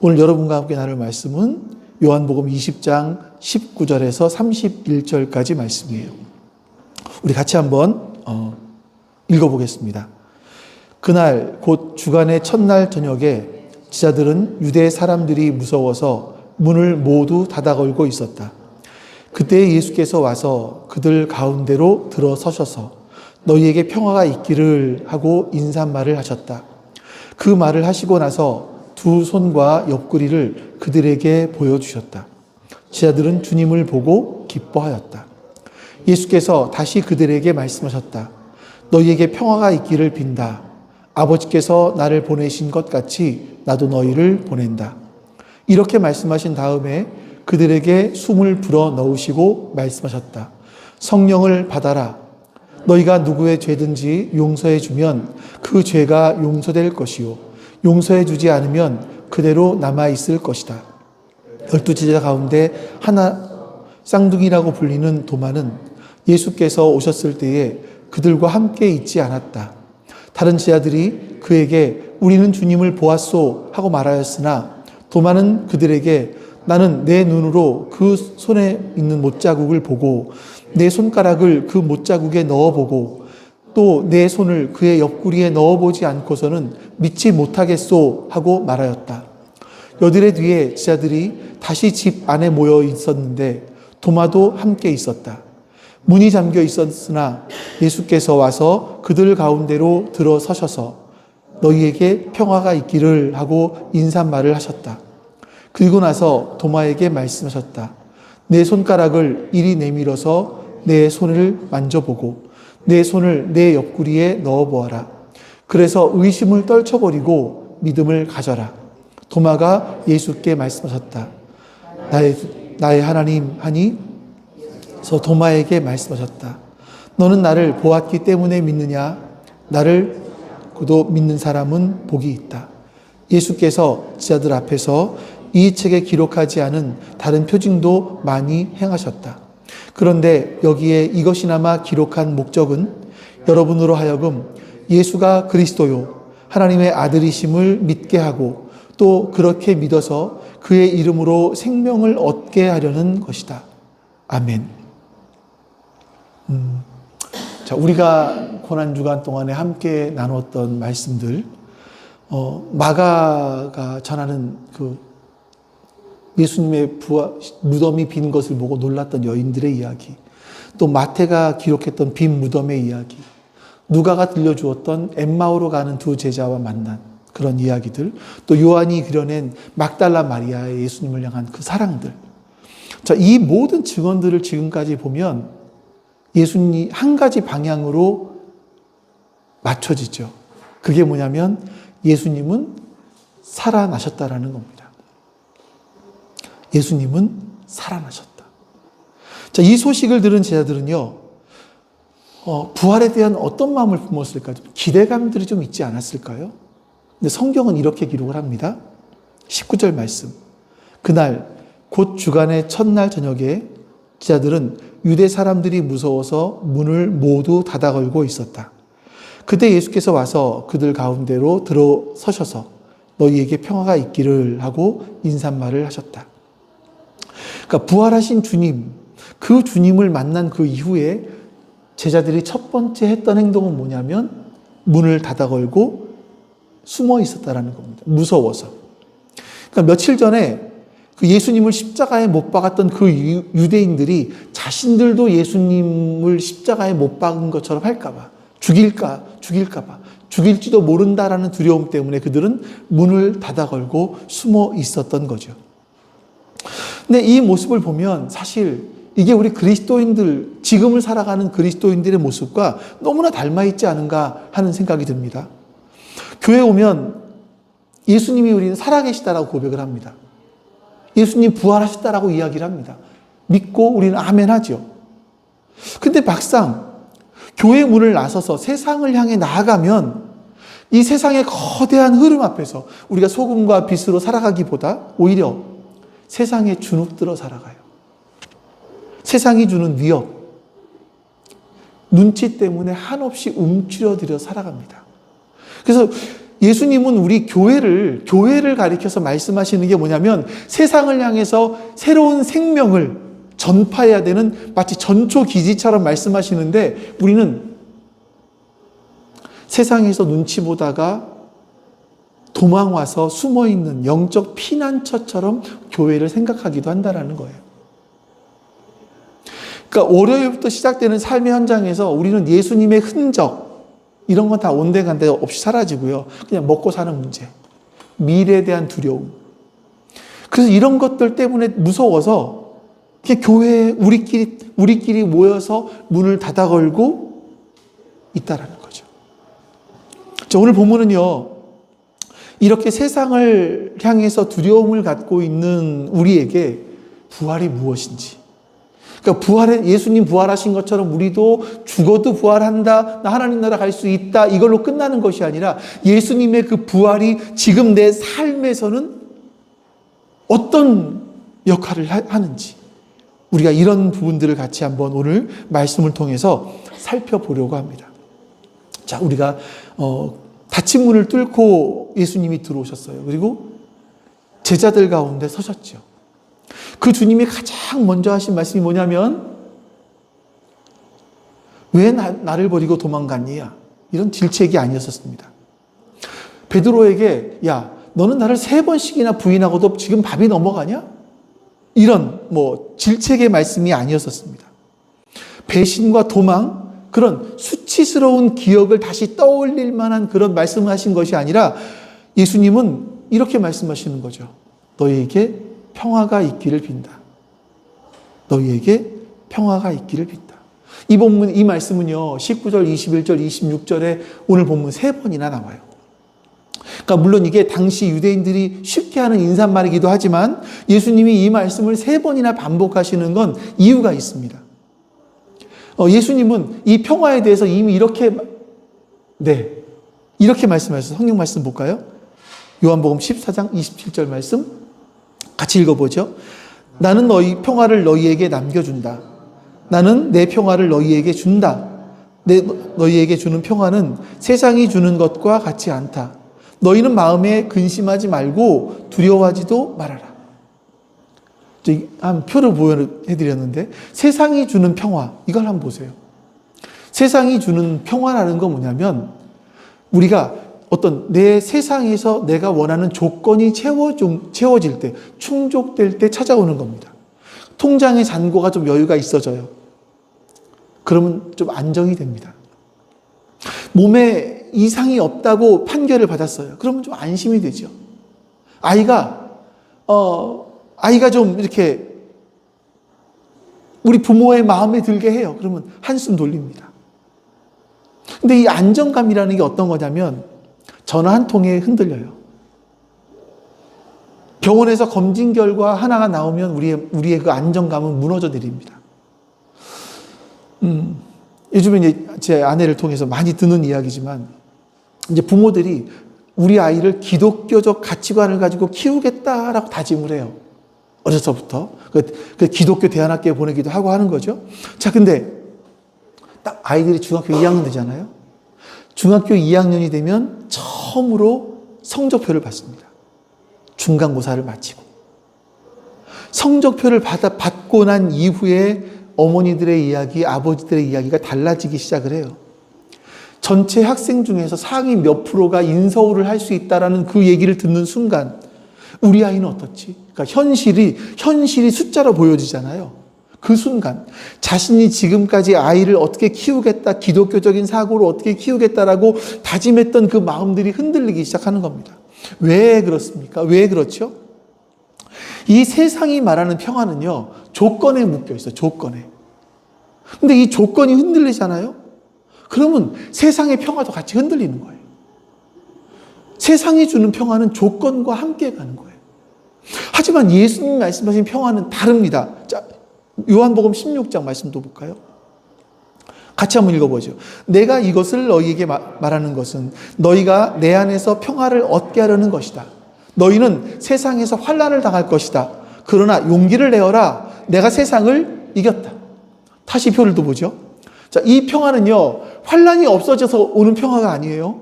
오늘 여러분과 함께 나눌 말씀은 요한복음 20장 19절에서 31절까지 말씀이에요. 우리 같이 한번 읽어보겠습니다. 그날 곧 주간의 첫날 저녁에 제자들은 유대 사람들이 무서워서 문을 모두 닫아 걸고 있었다. 그때 예수께서 와서 그들 가운데로 들어서셔서 너희에게 평화가 있기를 하고 인사말을 하셨다. 그 말을 하시고 나서 두 손과 옆구리를 그들에게 보여주셨다. 제자들은 주님을 보고 기뻐하였다. 예수께서 다시 그들에게 말씀하셨다. 너희에게 평화가 있기를 빈다. 아버지께서 나를 보내신 것 같이 나도 너희를 보낸다. 이렇게 말씀하신 다음에 그들에게 숨을 불어 넣으시고 말씀하셨다. 성령을 받아라. 너희가 누구의 죄든지 용서해 주면 그 죄가 용서될 것이요 용서해 주지 않으면 그대로 남아 있을 것이다. 12제자 가운데 하나 쌍둥이라고 불리는 도마는 예수께서 오셨을 때에 그들과 함께 있지 않았다. 다른 제자들이 그에게 우리는 주님을 보았소 하고 말하였으나 도마는 그들에게 나는 내 눈으로 그 손에 있는 못자국을 보고 내 손가락을 그 못자국에 넣어보고 또 내 손을 그의 옆구리에 넣어보지 않고서는 믿지 못하겠소 하고 말하였다. 여드레 뒤에 제자들이 다시 집 안에 모여 있었는데 도마도 함께 있었다. 문이 잠겨 있었으나 예수께서 와서 그들 가운데로 들어서셔서 너희에게 평화가 있기를 하고 인사말을 하셨다. 그리고 나서 도마에게 말씀하셨다. 내 손가락을 이리 내밀어서 내 손을 만져보고 내 손을 내 옆구리에 넣어보아라. 그래서 의심을 떨쳐버리고 믿음을 가져라. 도마가 예수께 말씀하셨다. 나의 하나님 하니 서 도마에게 말씀하셨다. 너는 나를 보았기 때문에 믿느냐? 나를 그도 믿는 사람은 복이 있다. 예수께서 제자들 앞에서 이 책에 기록하지 않은 다른 표징도 많이 행하셨다. 그런데 여기에 이것이나마 기록한 목적은 여러분으로 하여금 예수가 그리스도요 하나님의 아들이심을 믿게 하고 또 그렇게 믿어서 그의 이름으로 생명을 얻게 하려는 것이다. 아멘. 자, 우리가 고난주간 동안에 함께 나눴던 말씀들, 마가가 전하는 그 예수님의 무덤이 빈 것을 보고 놀랐던 여인들의 이야기, 또 마태가 기록했던 빈 무덤의 이야기, 누가가 들려주었던 엠마오로 가는 두 제자와 만난 그런 이야기들, 또 요한이 그려낸 막달라 마리아의 예수님을 향한 그 사랑들. 자, 이 모든 증언들을 지금까지 보면 예수님이 한 가지 방향으로 맞춰지죠. 그게 뭐냐면 예수님은 살아나셨다라는 겁니다. 예수님은 살아나셨다. 자, 이 소식을 들은 제자들은요, 부활에 대한 어떤 마음을 품었을까요? 기대감들이 좀 있지 않았을까요? 근데 성경은 이렇게 기록을 합니다. 19절 말씀. 그날 곧 주간의 첫날 저녁에 제자들은 유대 사람들이 무서워서 문을 모두 닫아 걸고 있었다. 그때 예수께서 와서 그들 가운데로 들어서셔서 너희에게 평화가 있기를 하고 인사말을 하셨다. 그러니까 부활하신 주님, 그 주님을 만난 그 이후에 제자들이 첫 번째 했던 행동은 뭐냐면 문을 닫아 걸고 숨어 있었다라는 겁니다. 무서워서. 그러니까 며칠 전에 그 예수님을 십자가에 못 박았던 그 유대인들이 자신들도 예수님을 십자가에 못 박은 것처럼 할까봐, 죽일까봐, 죽일지도 모른다라는 두려움 때문에 그들은 문을 닫아 걸고 숨어 있었던 거죠. 근데 이 모습을 보면 사실 이게 우리 그리스도인들, 지금을 살아가는 그리스도인들의 모습과 너무나 닮아 있지 않은가 하는 생각이 듭니다. 교회 오면 예수님이 우리는 살아계시다라고 고백을 합니다. 예수님 부활하셨다라고 이야기를 합니다. 믿고 우리는 아멘 하죠. 근데 막상 교회 문을 나서서 세상을 향해 나아가면 이 세상의 거대한 흐름 앞에서 우리가 소금과 빛으로 살아가기보다 오히려 세상에 주눅들어 살아가요. 세상이 주는 위협, 눈치 때문에 한없이 움츠러들어 살아갑니다. 그래서 예수님은 우리 교회를 가리켜서 말씀하시는 게 뭐냐면 세상을 향해서 새로운 생명을 전파해야 되는 마치 전초기지처럼 말씀하시는데 우리는 세상에서 눈치 보다가 도망와서 숨어있는 영적 피난처처럼 교회를 생각하기도 한다는 거예요. 그러니까 월요일부터 시작되는 삶의 현장에서 우리는 예수님의 흔적 이런 건 다 온데간데 없이 사라지고요. 그냥 먹고 사는 문제, 미래에 대한 두려움. 그래서 이런 것들 때문에 무서워서 교회에 우리끼리 모여서 문을 닫아 걸고 있다라는 거죠. 자, 오늘 본문은요, 이렇게 세상을 향해서 두려움을 갖고 있는 우리에게 부활이 무엇인지, 그러니까 예수님 부활하신 것처럼 우리도 죽어도 부활한다, 나 하나님 나라 갈 수 있다, 이걸로 끝나는 것이 아니라 예수님의 그 부활이 지금 내 삶에서는 어떤 역할을 하는지, 우리가 이런 부분들을 같이 한번 오늘 말씀을 통해서 살펴보려고 합니다. 자, 우리가 닫힌 문을 뚫고 예수님이 들어오셨어요. 그리고 제자들 가운데 서셨죠. 그 주님이 가장 먼저 하신 말씀이 뭐냐면 왜 나를 버리고 도망갔니? 이런 질책이 아니었습니다. 베드로에게 야, 너는 나를 3번씩이나 부인하고도 지금 밥이 넘어가냐? 이런 질책의 말씀이 아니었습니다. 배신과 도망, 그런 수치스러운 기억을 다시 떠올릴 만한 그런 말씀을 하신 것이 아니라 예수님은 이렇게 말씀하시는 거죠. 너희에게 평화가 있기를 빈다. 너희에게 평화가 있기를 빈다. 이 말씀은요, 19절, 21절, 26절에 오늘 본문 3번이나 나와요. 그러니까 물론 이게 당시 유대인들이 쉽게 하는 인사말이기도 하지만 예수님이 이 말씀을 3번이나 반복하시는 건 이유가 있습니다. 예수님은 이 평화에 대해서 이미 이렇게 말씀하셨어요. 성경 말씀 볼까요? 요한복음 14장 27절 말씀 같이 읽어보죠. 나는 너희 평화를 너희에게 남겨준다. 나는 내 평화를 너희에게 준다. 너희에게 주는 평화는 세상이 주는 것과 같지 않다. 너희는 마음에 근심하지 말고 두려워하지도 말아라. 한 표를 보여드렸는데 세상이 주는 평화, 이걸 한번 보세요. 세상이 주는 평화라는 건 뭐냐면 우리가 어떤 내 세상에서 내가 원하는 조건이 채워질 때, 충족될 때 찾아오는 겁니다. 통장의 잔고가 좀 여유가 있어져요. 그러면 좀 안정이 됩니다. 몸에 이상이 없다고 판결을 받았어요. 그러면 좀 안심이 되죠. 아이가 좀 이렇게 우리 부모의 마음에 들게 해요. 그러면 한숨 돌립니다. 근데 이 안정감이라는 게 어떤 거냐면 전화 한 통에 흔들려요. 병원에서 검진 결과 하나가 나오면 우리의 그 안정감은 무너져 내립니다. 요즘에 이제 제 아내를 통해서 많이 듣는 이야기지만 이제 부모들이 우리 아이를 기독교적 가치관을 가지고 키우겠다라고 다짐을 해요. 어려서부터. 그 기독교 대안학교에 보내기도 하고 하는 거죠. 자, 근데 딱 아이들이 중학교 2학년 되잖아요. 중학교 2학년이 되면 처음으로 성적표를 받습니다. 중간고사를 마치고. 성적표를 받고 난 이후에 어머니들의 이야기, 아버지들의 이야기가 달라지기 시작을 해요. 전체 학생 중에서 상위 몇 프로가 인서울을 할 수 있다라는 그 얘기를 듣는 순간 우리 아이는 어떻지? 그러니까 현실이 숫자로 보여지잖아요. 그 순간 자신이 지금까지 아이를 어떻게 키우겠다, 기독교적인 사고를 어떻게 키우겠다라고 다짐했던 그 마음들이 흔들리기 시작하는 겁니다. 왜 그렇습니까? 왜 그렇죠? 이 세상이 말하는 평화는요, 조건에 묶여 있어요. 조건에. 근데 이 조건이 흔들리잖아요? 그러면 세상의 평화도 같이 흔들리는 거예요. 세상이 주는 평화는 조건과 함께 가는 거예요. 하지만 예수님 말씀하신 평화는 다릅니다. 자, 요한복음 16장 말씀도 볼까요? 같이 한번 읽어보죠. 내가 이것을 너희에게 말하는 것은 너희가 내 안에서 평화를 얻게 하려는 것이다. 너희는 세상에서 환난을 당할 것이다. 그러나 용기를 내어라. 내가 세상을 이겼다. 다시 표를 또 보죠. 자, 이 평화는요, 환난이 없어져서 오는 평화가 아니에요.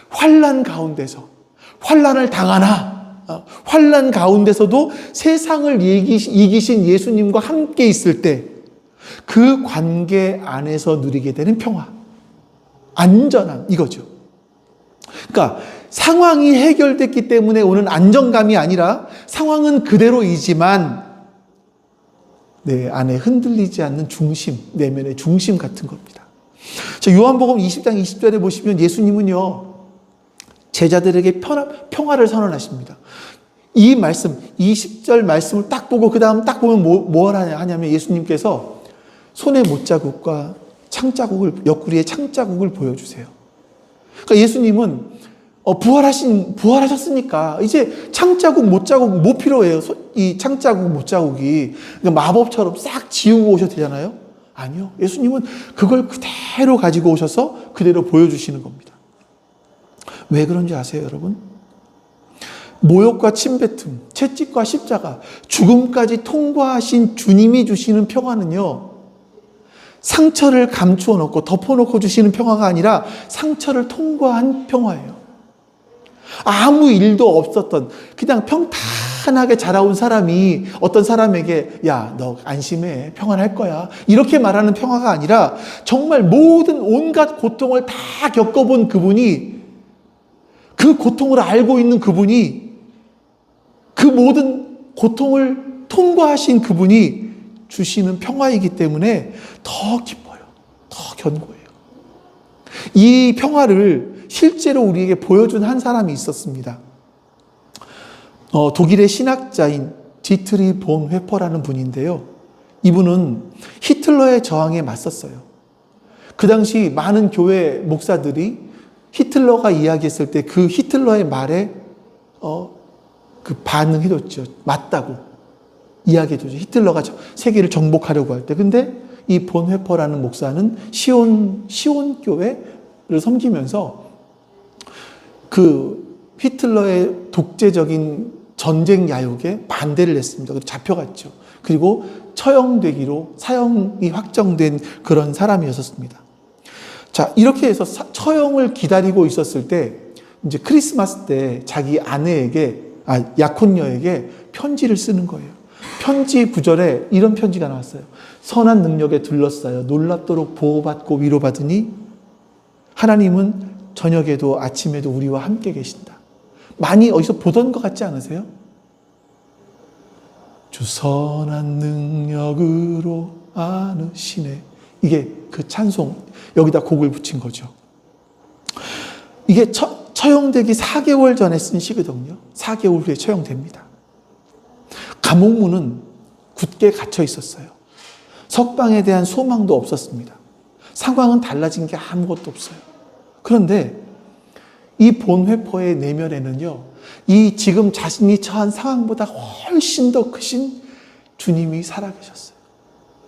환난 가운데서 환난을 당하나 환난 가운데서도 세상을 이기신 예수님과 함께 있을 때 그 관계 안에서 누리게 되는 평화, 안전함, 이거죠. 그러니까 상황이 해결됐기 때문에 오는 안정감이 아니라 상황은 그대로이지만 내 안에 흔들리지 않는 중심, 내면의 중심 같은 겁니다. 요한복음 20장 20절에 보시면 예수님은요, 제자들에게 평화를 선언하십니다. 이 말씀, 20절 말씀을 딱 보고 그 다음 딱 보면 뭘 하냐면 예수님께서 손의 못자국과 창자국을, 옆구리의 창자국을 보여주세요. 그러니까 예수님은 부활하셨으니까 이제 창자국, 못자국 뭐 필요해요? 이 창자국, 못자국이 그러니까 마법처럼 싹 지우고 오셔도 되잖아요? 아니요. 예수님은 그걸 그대로 가지고 오셔서 그대로 보여주시는 겁니다. 왜 그런지 아세요, 여러분? 모욕과 침뱉음, 채찍과 십자가, 죽음까지 통과하신 주님이 주시는 평화는요, 상처를 감추어 놓고 덮어놓고 주시는 평화가 아니라 상처를 통과한 평화예요. 아무 일도 없었던 그냥 평탄하게 자라온 사람이 어떤 사람에게 야, 너 안심해, 평안할 거야, 이렇게 말하는 평화가 아니라 정말 모든 온갖 고통을 다 겪어본 그분이, 그 고통을 알고 있는 그분이, 그 모든 고통을 통과하신 그분이 주시는 평화이기 때문에 더 기뻐요. 더 견고해요. 이 평화를 실제로 우리에게 보여준 한 사람이 있었습니다. 독일의 신학자인 디트리 본 회퍼라는 분인데요. 이분은 히틀러의 저항에 맞섰어요. 그 당시 많은 교회 목사들이 히틀러가 이야기했을 때 그 히틀러의 말에 그 반응해줬죠. 맞다고 이야기해줬죠. 히틀러가 세계를 정복하려고 할 때. 근데 이 본 회퍼라는 목사는 시온 교회를 섬기면서 그 히틀러의 독재적인 전쟁 야욕에 반대를 했습니다. 그리고 잡혀갔죠. 그리고 처형되기로 사형이 확정된 그런 사람이었습니다. 자, 이렇게 해서 처형을 기다리고 있었을 때 이제 크리스마스 때 자기 약혼녀에게 편지를 쓰는 거예요. 편지 구절에 이런 편지가 나왔어요. 선한 능력에 둘러싸여 놀랍도록 보호받고 위로받으니 하나님은 저녁에도 아침에도 우리와 함께 계신다. 많이 어디서 보던 것 같지 않으세요? 주 선한 능력으로 안으시네. 이게 그 찬송, 여기다 곡을 붙인 거죠. 이게 처형되기 4개월 전에 쓴 시거든요. 4개월 후에 처형됩니다. 감옥문은 굳게 갇혀 있었어요. 석방에 대한 소망도 없었습니다. 상황은 달라진 게 아무것도 없어요. 그런데 이 본 회퍼의 내면에는요, 이 지금 자신이 처한 상황보다 훨씬 더 크신 주님이 살아계셨어요.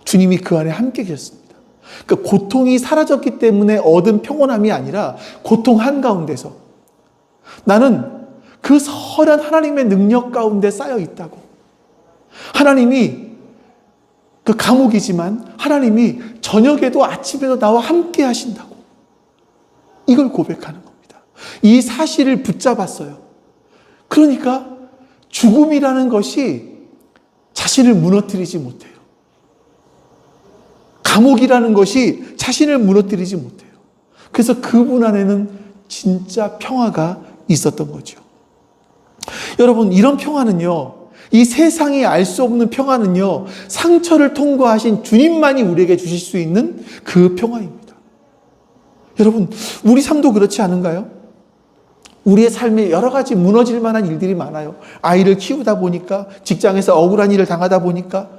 주님이 그 안에 함께 계셨습니다. 그러니까 고통이 사라졌기 때문에 얻은 평온함이 아니라 고통 한가운데서 나는 그 선한 하나님의 능력 가운데 쌓여 있다고. 하나님이 그 감옥이지만 하나님이 저녁에도 아침에도 나와 함께 하신다고. 이걸 고백하는 겁니다. 이 사실을 붙잡았어요. 그러니까 죽음이라는 것이 자신을 무너뜨리지 못해요. 감옥이라는 것이 자신을 무너뜨리지 못해요. 그래서 그분 안에는 진짜 평화가 있었던 거죠. 여러분, 이런 평화는요, 이 세상이 알 수 없는 평화는요, 상처를 통과하신 주님만이 우리에게 주실 수 있는 그 평화입니다. 여러분, 우리 삶도 그렇지 않은가요? 우리의 삶에 여러 가지 무너질 만한 일들이 많아요. 아이를 키우다 보니까, 직장에서 억울한 일을 당하다 보니까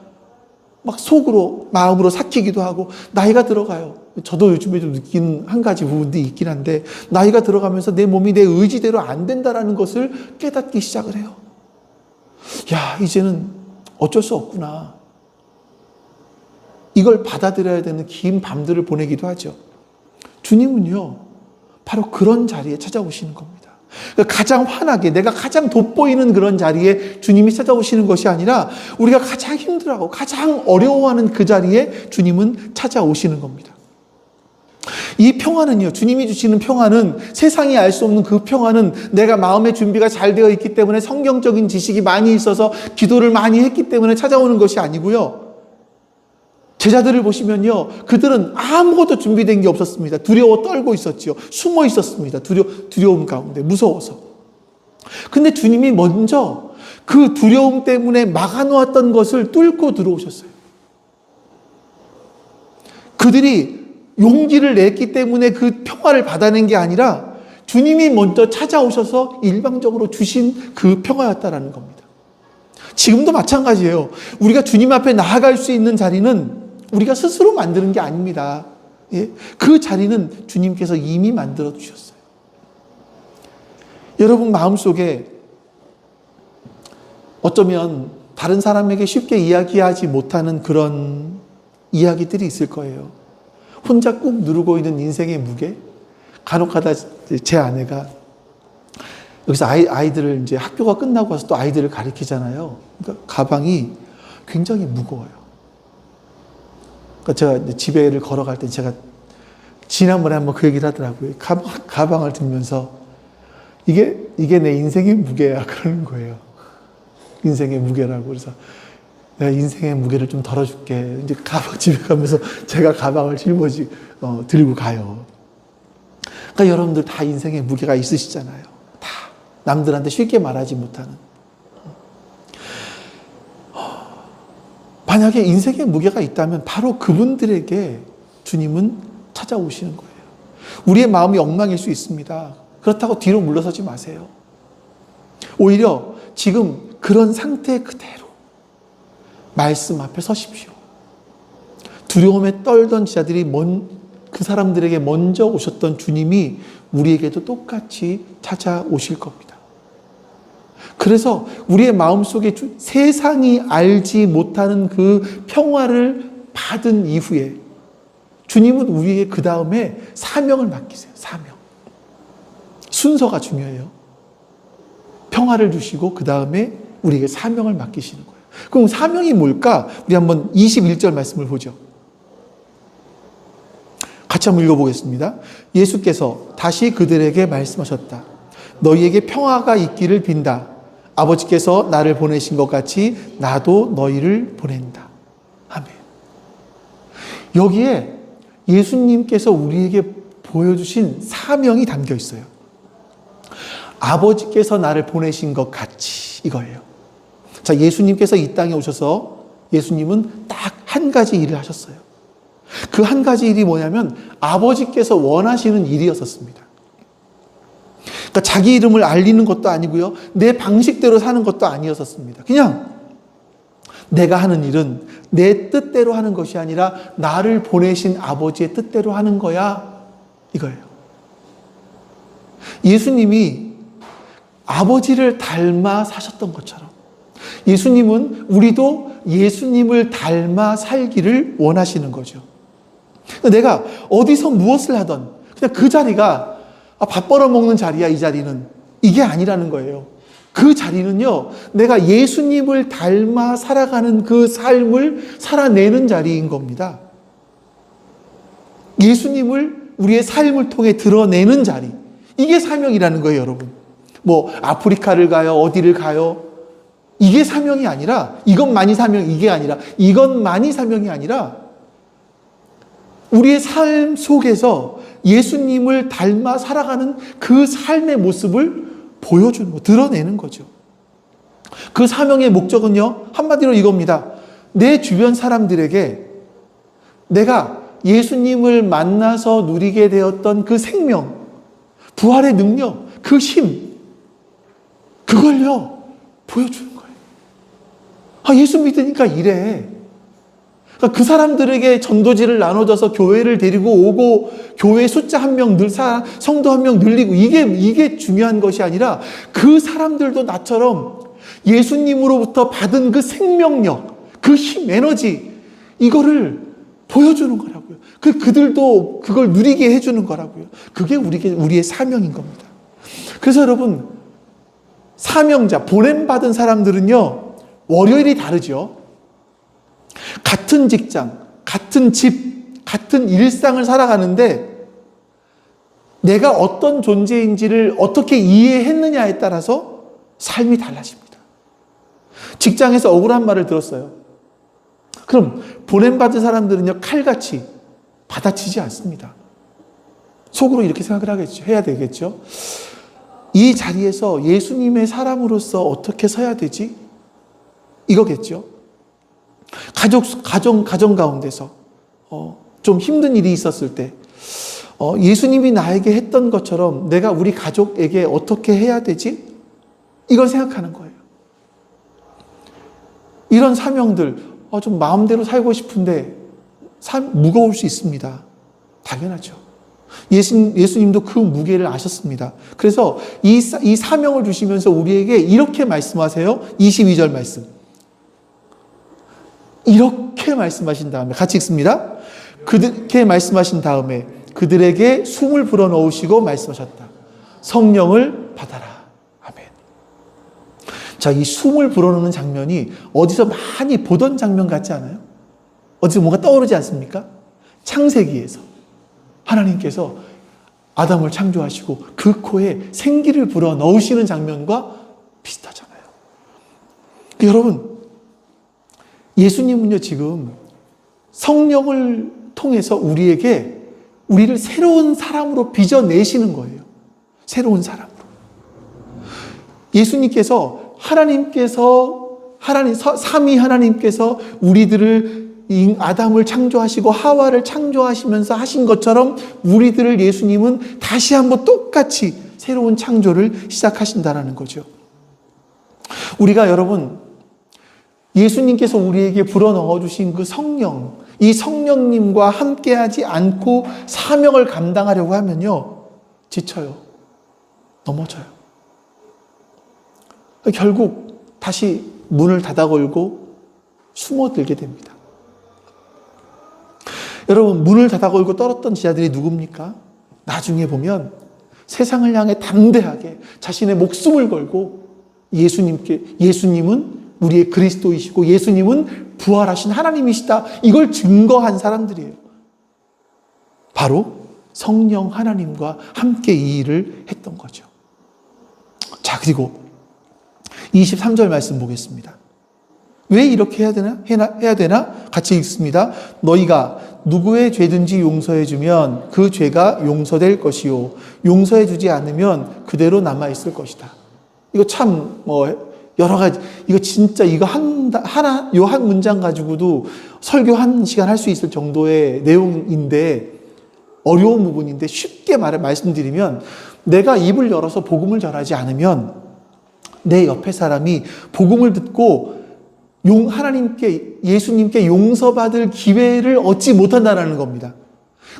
막 속으로, 마음으로 삭히기도 하고, 나이가 들어가요. 저도 요즘에 좀 느끼는 한 가지 부분들이 있긴 한데, 나이가 들어가면서 내 몸이 내 의지대로 안 된다라는 것을 깨닫기 시작을 해요. 야, 이제는 어쩔 수 없구나. 이걸 받아들여야 되는 긴 밤들을 보내기도 하죠. 주님은요, 바로 그런 자리에 찾아오시는 겁니다. 그러니까 가장 환하게, 내가 가장 돋보이는 그런 자리에 주님이 찾아오시는 것이 아니라 우리가 가장 힘들어하고 가장 어려워하는 그 자리에 주님은 찾아오시는 겁니다. 이 평화는요, 주님이 주시는 평화는 세상이 알 수 없는 그 평화는 내가 마음의 준비가 잘 되어 있기 때문에 성경적인 지식이 많이 있어서 기도를 많이 했기 때문에 찾아오는 것이 아니고요. 제자들을 보시면요, 그들은 아무것도 준비된 게 없었습니다. 두려워 떨고 있었지요. 숨어 있었습니다. 두려움 가운데 무서워서. 근데 주님이 먼저 그 두려움 때문에 막아놓았던 것을 뚫고 들어오셨어요. 그들이 용기를 냈기 때문에 그 평화를 받아낸 게 아니라 주님이 먼저 찾아오셔서 일방적으로 주신 그 평화였다라는 겁니다. 지금도 마찬가지예요. 우리가 주님 앞에 나아갈 수 있는 자리는 우리가 스스로 만드는 게 아닙니다. 예? 그 자리는 주님께서 이미 만들어 주셨어요. 여러분 마음속에 어쩌면 다른 사람에게 쉽게 이야기하지 못하는 그런 이야기들이 있을 거예요. 혼자 꾹 누르고 있는 인생의 무게. 간혹가다 제 아내가 여기서 아이들을 이제 학교가 끝나고 와서 또 아이들을 가르치잖아요. 그러니까 가방이 굉장히 무거워요. 그러니까 제가 집에를 걸어갈 때 제가 지난번에 한번 그 얘기를 하더라고요. 가방을 들면서 이게 내 인생의 무게야 그러는 거예요. 인생의 무게라고. 그래서 내가 인생의 무게를 좀 덜어줄게. 이제 집에 가면서 제가 가방을 들고 가요. 그러니까 여러분들 다 인생의 무게가 있으시잖아요. 다 남들한테 쉽게 말하지 못하는. 만약에 인생의 무게가 있다면 바로 그분들에게 주님은 찾아오시는 거예요. 우리의 마음이 엉망일 수 있습니다. 그렇다고 뒤로 물러서지 마세요. 오히려 지금 그런 상태 그대로 말씀 앞에 서십시오. 두려움에 떨던 자들이 그 사람들에게 먼저 오셨던 주님이 우리에게도 똑같이 찾아오실 겁니다. 그래서 우리의 마음속에 세상이 알지 못하는 그 평화를 받은 이후에 주님은 우리에게 그 다음에 사명을 맡기세요. 사명. 순서가 중요해요. 평화를 주시고 그 다음에 우리에게 사명을 맡기시는 거예요. 그럼 사명이 뭘까? 우리 한번 21절 말씀을 보죠. 같이 한번 읽어보겠습니다. 예수께서 다시 그들에게 말씀하셨다. 너희에게 평화가 있기를 빈다. 아버지께서 나를 보내신 것 같이 나도 너희를 보낸다. 아멘. 여기에 예수님께서 우리에게 보여주신 사명이 담겨 있어요. 아버지께서 나를 보내신 것 같이 이거예요. 자, 예수님께서 이 땅에 오셔서 예수님은 딱 한 가지 일을 하셨어요. 그 한 가지 일이 뭐냐면 아버지께서 원하시는 일이었었습니다. 그러니까 자기 이름을 알리는 것도 아니고요. 내 방식대로 사는 것도 아니었었습니다. 그냥 내가 하는 일은 내 뜻대로 하는 것이 아니라 나를 보내신 아버지의 뜻대로 하는 거야. 이거예요. 예수님이 아버지를 닮아 사셨던 것처럼 예수님은 우리도 예수님을 닮아 살기를 원하시는 거죠. 내가 어디서 무엇을 하던 그냥 그 자리가 밥 벌어먹는 자리야. 이 자리는 이게 아니라는 거예요. 그 자리는요, 내가 예수님을 닮아 살아가는 그 삶을 살아내는 자리인 겁니다. 예수님을 우리의 삶을 통해 드러내는 자리. 이게 사명이라는 거예요, 여러분. 뭐 아프리카를 가요, 어디를 가요. 이게 사명이 아니라 이것만이 사명, 이게 아니라 이것만이 사명이 아니라 우리의 삶 속에서 예수님을 닮아 살아가는 그 삶의 모습을 보여주는 거, 드러내는 거죠. 그 사명의 목적은요, 한마디로 이겁니다. 내 주변 사람들에게 내가 예수님을 만나서 누리게 되었던 그 생명, 부활의 능력, 그 힘, 그걸요, 보여주는 거예요. 예수 믿으니까 이래. 그러니까 그 사람들에게 전도지를 나눠줘서 교회를 데리고 오고 교회 숫자 한 명 성도 한 명 늘리고 이게 중요한 것이 아니라 그 사람들도 나처럼 예수님으로부터 받은 그 생명력, 그 힘, 에너지 이거를 보여주는 거라고요. 그들도 그걸 누리게 해주는 거라고요. 그게 우리의 사명인 겁니다. 그래서 여러분 사명자, 보냄받은 사람들은요 월요일이 다르죠. 같은 직장, 같은 집, 같은 일상을 살아가는데 내가 어떤 존재인지를 어떻게 이해했느냐에 따라서 삶이 달라집니다. 직장에서 억울한 말을 들었어요. 그럼 보냄받은 사람들은요, 칼같이 받아치지 않습니다. 속으로 이렇게 생각을 하겠죠. 해야 되겠죠. 이 자리에서 예수님의 사람으로서 어떻게 서야 되지? 이거겠죠. 가정 가운데서 좀 힘든 일이 있었을 때 예수님이 나에게 했던 것처럼 내가 우리 가족에게 어떻게 해야 되지? 이걸 생각하는 거예요. 이런 사명들 좀 마음대로 살고 싶은데 무거울 수 있습니다. 당연하죠. 예수님도 그 무게를 아셨습니다. 그래서 이 사명을 주시면서 우리에게 이렇게 말씀하세요. 22절 말씀. 이렇게 말씀하신 다음에 같이 읽습니다. 그렇게 말씀하신 다음에 그들에게 숨을 불어넣으시고 말씀하셨다. 성령을 받아라. 아멘. 자, 이 숨을 불어넣는 장면이 어디서 많이 보던 장면 같지 않아요? 어디서 뭔가 떠오르지 않습니까? 창세기에서 하나님께서 아담을 창조하시고 그 코에 생기를 불어넣으시는 장면과 비슷하잖아요. 여러분, 예수님은요, 지금 성령을 통해서 우리를 새로운 사람으로 빚어내시는 거예요. 새로운 사람으로. 예수님께서 삼위 하나님께서 우리들을 아담을 창조하시고 하와를 창조하시면서 하신 것처럼 우리들을 예수님은 다시 한번 똑같이 새로운 창조를 시작하신다는 거죠. 우리가 여러분, 예수님께서 우리에게 불어넣어 주신 그 성령, 이 성령님과 함께하지 않고 사명을 감당하려고 하면요, 지쳐요. 넘어져요. 결국 다시 문을 닫아 걸고 숨어들게 됩니다. 여러분, 문을 닫아 걸고 떨었던 지자들이 누굽니까? 나중에 보면 세상을 향해 담대하게 자신의 목숨을 걸고 예수님은 우리의 그리스도이시고 예수님은 부활하신 하나님이시다. 이걸 증거한 사람들이에요. 바로 성령 하나님과 함께 이 일을 했던 거죠. 자, 그리고 23절 말씀 보겠습니다. 왜 이렇게 해야 되나? 같이 읽습니다. 너희가 누구의 죄든지 용서해주면 그 죄가 용서될 것이요. 용서해주지 않으면 그대로 남아있을 것이다. 이거 참, 여러 가지, 이거 진짜 요 한 문장 가지고도 설교 한 시간 할 수 있을 정도의 내용인데, 어려운 부분인데 쉽게 말씀드리면, 내가 입을 열어서 복음을 전하지 않으면 내 옆에 사람이 복음을 듣고 예수님께 용서받을 기회를 얻지 못한다는 겁니다.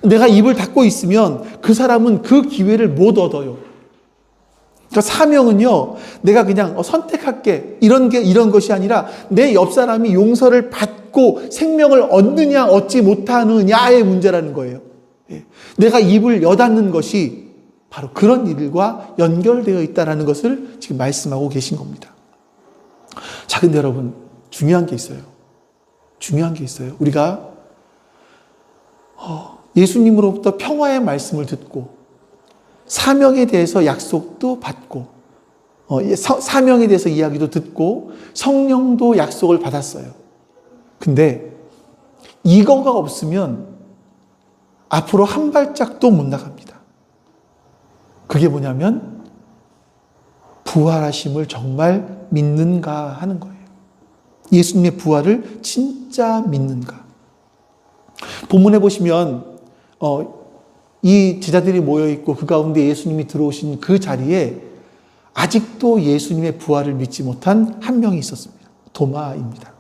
내가 입을 닫고 있으면 그 사람은 그 기회를 못 얻어요. 그러니까 사명은요, 내가 그냥 선택할게 이런 것이 아니라 내 옆 사람이 용서를 받고 생명을 얻느냐 얻지 못하느냐의 문제라는 거예요. 내가 입을 여닫는 것이 바로 그런 일과 연결되어 있다는 것을 지금 말씀하고 계신 겁니다. 자, 근데 여러분, 중요한 게 있어요. 우리가 예수님으로부터 평화의 말씀을 듣고 사명에 대해서 약속도 받고 사명에 대해서 이야기도 듣고 성령도 약속을 받았어요. 근데 이거가 없으면 앞으로 한 발짝도 못 나갑니다. 그게 뭐냐면 부활하심을 정말 믿는가 하는 거예요. 예수님의 부활을 진짜 믿는가. 본문에 보시면 이 제자들이 모여있고 그 가운데 예수님이 들어오신 그 자리에 아직도 예수님의 부활을 믿지 못한 한 명이 있었습니다. 도마입니다.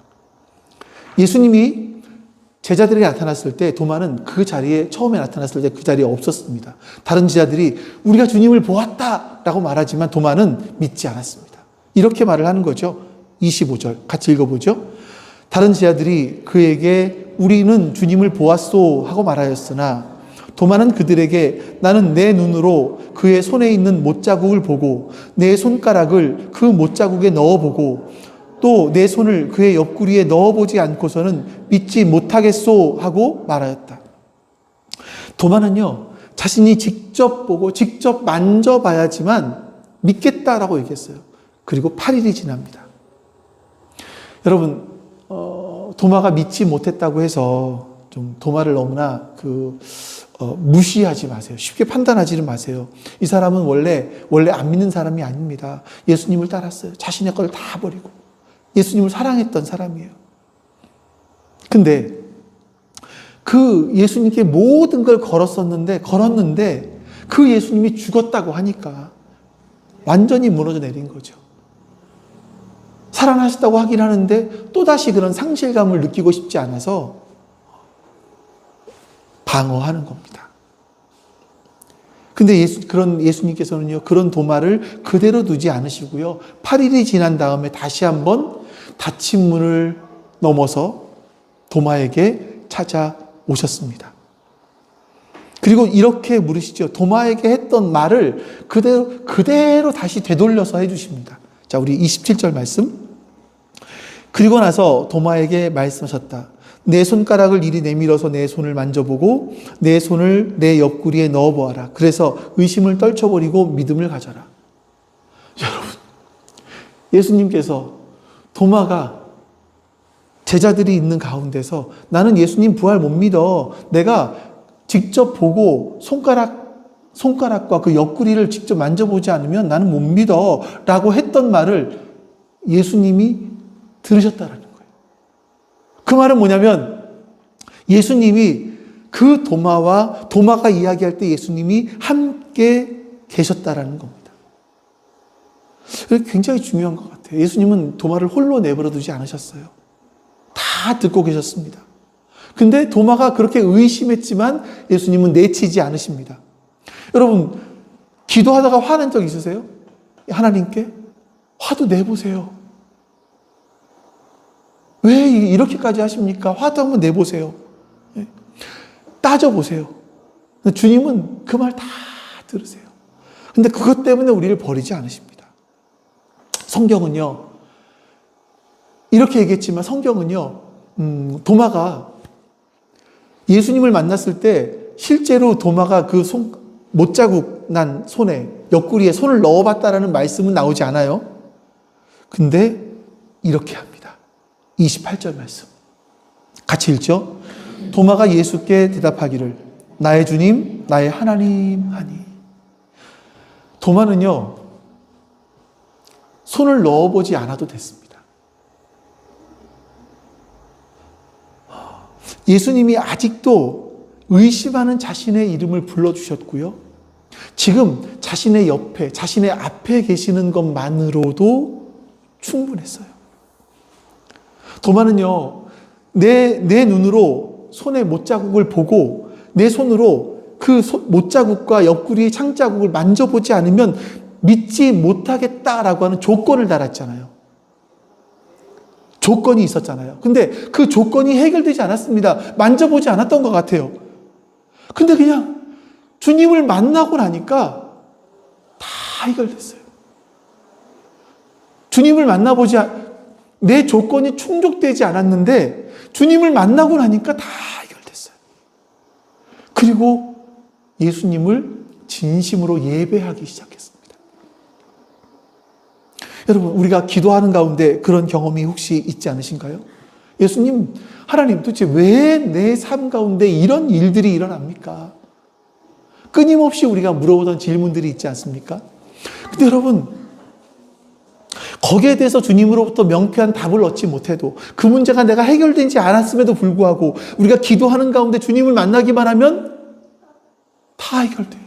예수님이 제자들에게 나타났을 때 도마는 그 자리에 처음에 나타났을 때 그 자리에 없었습니다. 다른 제자들이 우리가 주님을 보았다라고 말하지만 도마는 믿지 않았습니다. 이렇게 말을 하는 거죠. 25절 같이 읽어보죠. 다른 제자들이 그에게 우리는 주님을 보았소 하고 말하였으나 도마는 그들에게 나는 내 눈으로 그의 손에 있는 못자국을 보고 내 손가락을 그 못자국에 넣어보고 또 내 손을 그의 옆구리에 넣어보지 않고서는 믿지 못하겠소 하고 말하였다. 도마는요, 자신이 직접 보고 직접 만져봐야지만 믿겠다라고 얘기했어요. 그리고 8일이 지납니다. 여러분, 도마가 믿지 못했다고 해서 좀 도마를 너무나 무시하지 마세요. 쉽게 판단하지는 마세요. 이 사람은 원래 안 믿는 사람이 아닙니다. 예수님을 따랐어요. 자신의 걸 다 버리고 예수님을 사랑했던 사람이에요. 근데 그 예수님께 모든 걸 걸었는데 그 예수님이 죽었다고 하니까 완전히 무너져 내린 거죠. 살아나셨다고 하긴 하는데 또다시 그런 상실감을 느끼고 싶지 않아서 방어하는 겁니다. 근데 그런 예수님께서는요, 그런 도마를 그대로 두지 않으시고요, 8일이 지난 다음에 다시 한번 닫힌 문을 넘어서 도마에게 찾아오셨습니다. 그리고 이렇게 물으시죠. 도마에게 했던 말을 그대로 다시 되돌려서 해주십니다. 자, 우리 27절 말씀. 그리고 나서 도마에게 말씀하셨다. 내 손가락을 이리 내밀어서 내 손을 만져보고 내 손을 내 옆구리에 넣어보아라. 그래서 의심을 떨쳐버리고 믿음을 가져라. 여러분, 예수님께서 도마가 제자들이 있는 가운데서 나는 예수님 부활 못 믿어. 내가 직접 보고 손가락과 그 옆구리를 직접 만져보지 않으면 나는 못 믿어. 라고 했던 말을 예수님이 들으셨다라는 거예요. 그 말은 뭐냐면 예수님이 그 도마가 이야기할 때 예수님이 함께 계셨다라는 겁니다. 굉장히 중요한 것 같아요. 예수님은 도마를 홀로 내버려 두지 않으셨어요. 다 듣고 계셨습니다. 근데 도마가 그렇게 의심했지만 예수님은 내치지 않으십니다. 여러분, 기도하다가 화낸 적 있으세요? 하나님께? 화도 내보세요. 왜 이렇게까지 하십니까? 화도 한번 내보세요. 따져보세요. 주님은 그 말 다 들으세요. 근데 그것 때문에 우리를 버리지 않으십니다. 성경은요, 이렇게 얘기했지만 성경은요, 도마가 예수님을 만났을 때 실제로 도마가 그 못자국 난 손에, 옆구리에 손을 넣어봤다라는 말씀은 나오지 않아요. 근데 이렇게 합니다. 28절 말씀. 같이 읽죠. 도마가 예수께 대답하기를 나의 주님, 나의 하나님 하니. 도마는요, 손을 넣어보지 않아도 됐습니다. 예수님이 아직도 의심하는 자신의 이름을 불러주셨고요. 지금 자신의 옆에, 자신의 앞에 계시는 것만으로도 충분했어요. 도마는요, 내 눈으로 손의 못자국을 보고 내 손으로 그 못자국과 옆구리의 창자국을 만져보지 않으면 믿지 못하겠다라고 하는 조건을 달았잖아요. 조건이 있었잖아요. 근데 그 조건이 해결되지 않았습니다. 만져보지 않았던 것 같아요. 근데 그냥 주님을 만나고 나니까 다 해결됐어요. 주님을 내 조건이 충족되지 않았는데 주님을 만나고 나니까 다 해결됐어요. 그리고 예수님을 진심으로 예배하기 시작했습니다. 여러분, 우리가 기도하는 가운데 그런 경험이 혹시 있지 않으신가요? 예수님, 하나님, 도대체 왜 내 삶 가운데 이런 일들이 일어납니까? 끊임없이 우리가 물어보던 질문들이 있지 않습니까? 근데 여러분, 거기에 대해서 주님으로부터 명쾌한 답을 얻지 못해도 그 문제가 내가 해결되지 않았음에도 불구하고 우리가 기도하는 가운데 주님을 만나기만 하면 다 해결돼요.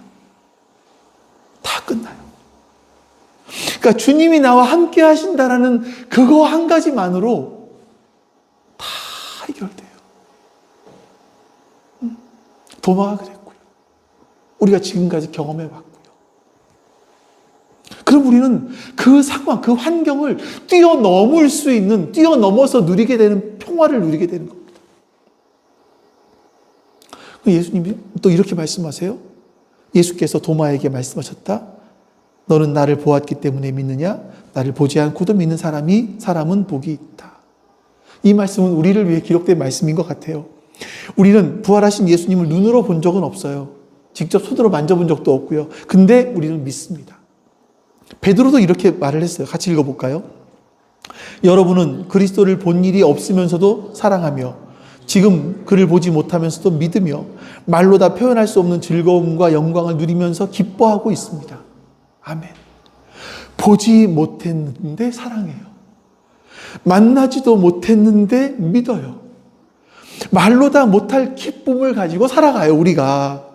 다 끝나요. 그러니까 주님이 나와 함께 하신다라는 그거 한 가지만으로 다 해결돼요. 도마가 그랬고요. 우리가 지금까지 경험해봤고요. 그럼 우리는 그 상황, 그 환경을 뛰어넘어서 누리게 되는 평화를 누리게 되는 겁니다. 예수님이 또 이렇게 말씀하세요. 예수께서 도마에게 말씀하셨다. 너는 나를 보았기 때문에 믿느냐? 나를 보지 않고도 믿는 사람은 복이 있다. 이 말씀은 우리를 위해 기록된 말씀인 것 같아요. 우리는 부활하신 예수님을 눈으로 본 적은 없어요. 직접 손으로 만져본 적도 없고요. 근데 우리는 믿습니다. 베드로도 이렇게 말을 했어요. 같이 읽어볼까요? 여러분은 그리스도를 본 일이 없으면서도 사랑하며 지금 그를 보지 못하면서도 믿으며 말로 다 표현할 수 없는 즐거움과 영광을 누리면서 기뻐하고 있습니다. 아멘. 보지 못했는데 사랑해요. 만나지도 못했는데 믿어요. 말로 다 못할 기쁨을 가지고 살아가요, 우리가.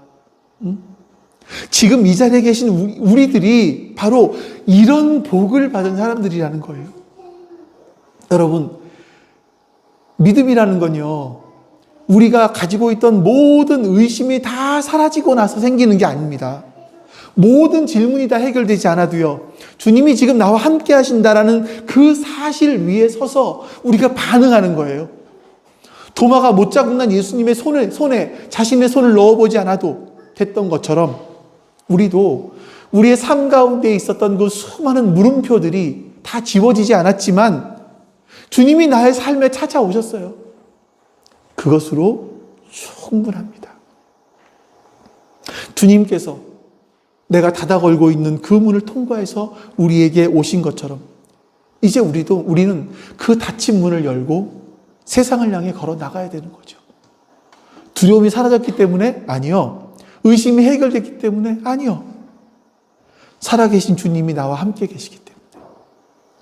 지금 이 자리에 계신 우리들이 바로 이런 복을 받은 사람들이라는 거예요. 여러분, 믿음이라는 건요, 우리가 가지고 있던 모든 의심이 다 사라지고 나서 생기는 게 아닙니다. 모든 질문이 다 해결되지 않아도요, 주님이 지금 나와 함께 하신다라는 그 사실 위에 서서 우리가 반응하는 거예요. 도마가 못 자국 난 예수님의 손에 자신의 손을 넣어보지 않아도 됐던 것처럼 우리도 우리의 삶 가운데 있었던 그 수많은 물음표들이 다 지워지지 않았지만 주님이 나의 삶에 찾아오셨어요. 그것으로 충분합니다. 주님께서 내가 닫아 걸고 있는 그 문을 통과해서 우리에게 오신 것처럼 이제 우리는 그 닫힌 문을 열고 세상을 향해 걸어 나가야 되는 거죠. 두려움이 사라졌기 때문에? 아니요. 의심이 해결됐기 때문에? 아니요. 살아계신 주님이 나와 함께 계시기 때문에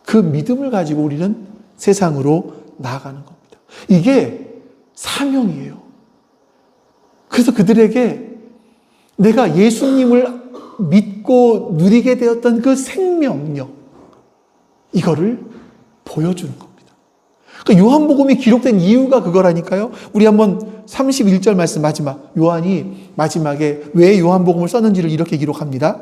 그 믿음을 가지고 우리는 세상으로 나아가는 겁니다. 이게 사명이에요. 그래서 그들에게 내가 예수님을 믿고 누리게 되었던 그 생명력, 이거를 보여주는 겁니다. 그러니까 요한복음이 기록된 이유가 그거라니까요. 우리 한번 31절 말씀 요한이 마지막에 왜 요한복음을 썼는지를 이렇게 기록합니다.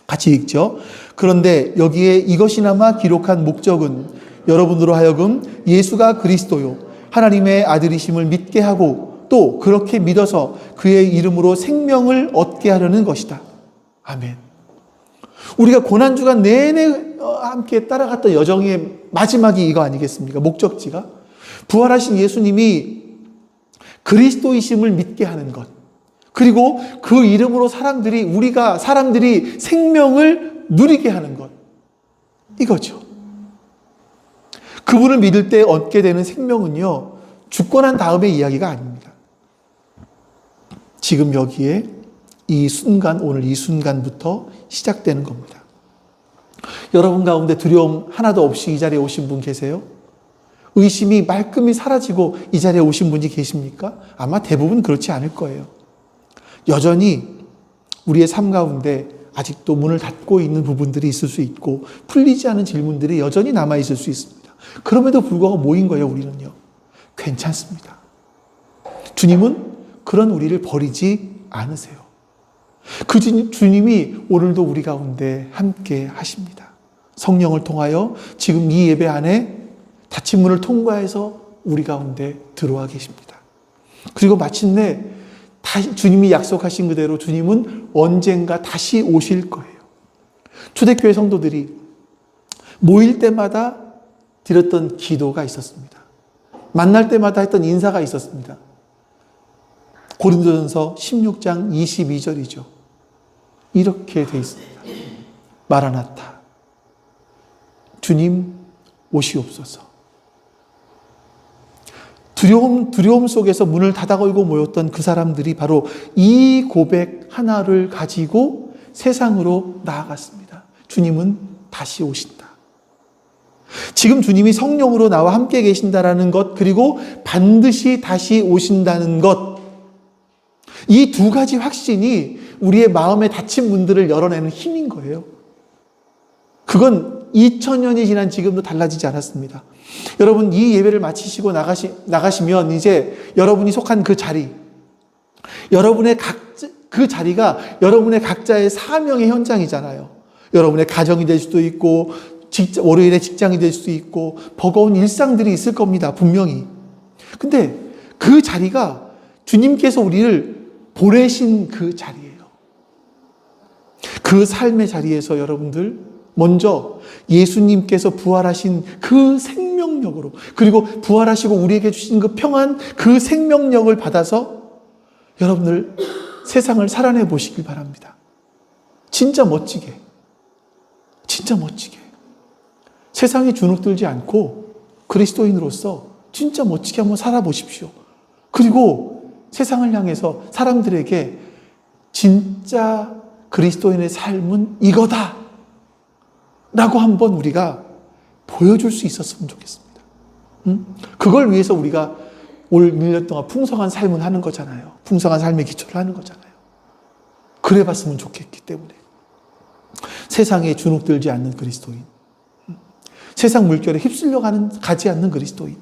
같이 읽죠. 그런데 여기에 이것이나마 기록한 목적은 여러분으로 하여금 예수가 그리스도요 하나님의 아들이심을 믿게 하고 또 그렇게 믿어서 그의 이름으로 생명을 얻게 하려는 것이다. 아멘. 우리가 고난주간 내내 함께 따라갔던 여정의 마지막이 이거 아니겠습니까? 목적지가 부활하신 예수님이 그리스도이심을 믿게 하는 것, 그리고 그 이름으로 사람들이 생명을 누리게 하는 것, 이거죠. 그분을 믿을 때 얻게 되는 생명은요, 죽고 난 다음의 이야기가 아닙니다. 지금 여기에 오늘 이 순간부터 시작되는 겁니다. 여러분 가운데 두려움 하나도 없이 이 자리에 오신 분 계세요? 의심이 말끔히 사라지고 이 자리에 오신 분이 계십니까? 아마 대부분 그렇지 않을 거예요. 여전히 우리의 삶 가운데 아직도 문을 닫고 있는 부분들이 있을 수 있고 풀리지 않은 질문들이 여전히 남아있을 수 있습니다. 그럼에도 불구하고 모인 거예요, 우리는요. 괜찮습니다. 주님은 그런 우리를 버리지 않으세요. 그 주님이 오늘도 우리 가운데 함께 하십니다. 성령을 통하여 지금 이 예배 안에 닫힌 문을 통과해서 우리 가운데 들어와 계십니다. 그리고 마침내 주님이 약속하신 그대로 주님은 언젠가 다시 오실 거예요. 초대교회 성도들이 모일 때마다 드렸던 기도가 있었습니다. 만날 때마다 했던 인사가 있었습니다. 고린도전서 16장 22절이죠. 이렇게 돼 있습니다. 마라나타, 주님 오시옵소서. 두려움 속에서 문을 닫아 걸고 모였던 그 사람들이 바로 이 고백 하나를 가지고 세상으로 나아갔습니다. 주님은 다시 오신다. 지금 주님이 성령으로 나와 함께 계신다라는 것, 그리고 반드시 다시 오신다는 것, 이 두 가지 확신이 우리의 마음에 닫힌 문들을 열어내는 힘인 거예요. 그건 2000년이 지난 지금도 달라지지 않았습니다. 여러분, 이 예배를 마치시고 나가시면 이제 여러분이 속한 그 자리, 그 자리가 여러분의 각자의 사명의 현장이잖아요. 여러분의 가정이 될 수도 있고, 월요일에 직장이 될 수도 있고, 버거운 일상들이 있을 겁니다, 분명히. 근데 그 자리가 주님께서 우리를 보내신 그 자리예요. 그 삶의 자리에서 여러분들 먼저 예수님께서 부활하신 그 생명력으로, 그리고 부활하시고 우리에게 주신 그 평안, 그 생명력을 받아서 여러분들 세상을 살아내 보시길 바랍니다. 진짜 멋지게. 진짜 멋지게. 세상에 주눅들지 않고 그리스도인으로서 진짜 멋지게 한번 살아보십시오. 그리고 세상을 향해서 사람들에게 진짜 그리스도인의 삶은 이거다 라고 한번 우리가 보여줄 수 있었으면 좋겠습니다. 그걸 위해서 우리가 올 1년 동안 풍성한 삶을 하는 거잖아요. 풍성한 삶의 기초를 하는 거잖아요. 그래 봤으면 좋겠기 때문에. 세상에 주눅들지 않는 그리스도인. 세상 물결에 휩쓸려 가지 않는 그리스도인.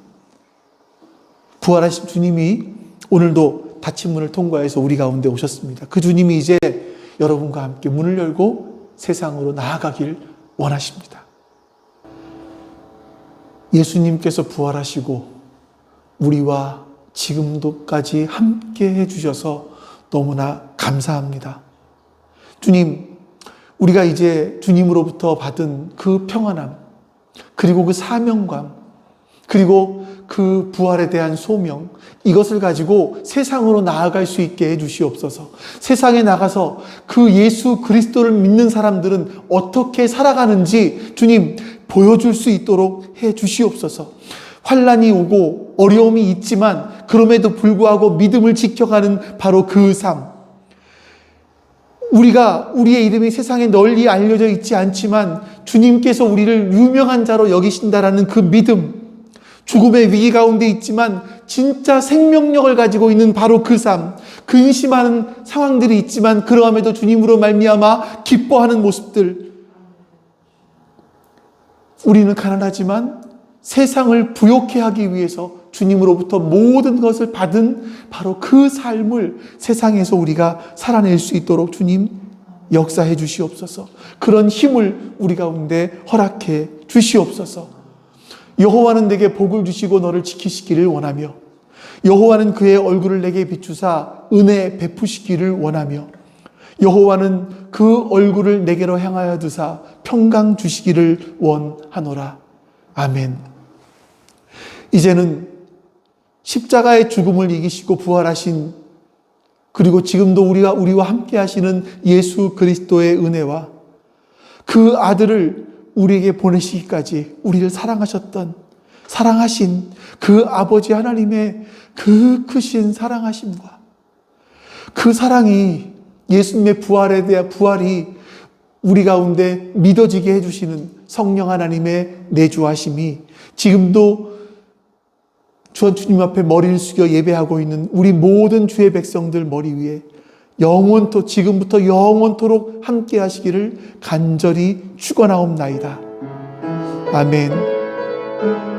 부활하신 주님이 오늘도 닫힌 문을 통과해서 우리 가운데 오셨습니다. 그 주님이 이제 여러분과 함께 문을 열고 세상으로 나아가길 원하십니다. 예수님께서 부활하시고 우리와 지금도까지 함께 해주셔서 너무나 감사합니다. 주님, 우리가 이제 주님으로부터 받은 그 평안함, 그리고 그 사명감, 그리고 그 부활에 대한 소명, 이것을 가지고 세상으로 나아갈 수 있게 해주시옵소서. 세상에 나가서 그 예수 그리스도를 믿는 사람들은 어떻게 살아가는지 주님 보여줄 수 있도록 해주시옵소서. 환난이 오고 어려움이 있지만 그럼에도 불구하고 믿음을 지켜가는 바로 그 삶. 우리의 이름이 세상에 널리 알려져 있지 않지만 주님께서 우리를 유명한 자로 여기신다라는 그 믿음, 죽음의 위기 가운데 있지만 진짜 생명력을 가지고 있는 바로 그 삶, 근심하는 상황들이 있지만 그러함에도 주님으로 말미암아 기뻐하는 모습들. 우리는 가난하지만 세상을 부욕해 하기 위해서 주님으로부터 모든 것을 받은 바로 그 삶을 세상에서 우리가 살아낼 수 있도록 주님 역사해 주시옵소서. 그런 힘을 우리 가운데 허락해 주시옵소서. 여호와는 내게 복을 주시고 너를 지키시기를 원하며 여호와는 그의 얼굴을 내게 비추사 은혜 베푸시기를 원하며 여호와는 그 얼굴을 내게로 향하여 두사 평강 주시기를 원하노라. 아멘. 이제는 십자가의 죽음을 이기시고 부활하신, 그리고 지금도 우리와 함께 하시는 예수 그리스도의 은혜와 그 아들을 우리에게 보내시기까지 우리를 사랑하신 그 아버지 하나님의 그 크신 사랑하심과 그 사랑이, 예수님의 부활에 대한 부활이 우리 가운데 믿어지게 해주시는 성령 하나님의 내주하심이 지금도 주님 앞에 머리를 숙여 예배하고 있는 우리 모든 주의 백성들 머리 위에 지금부터 영원토록 함께 하시기를 간절히 축원하옵나이다. 아멘.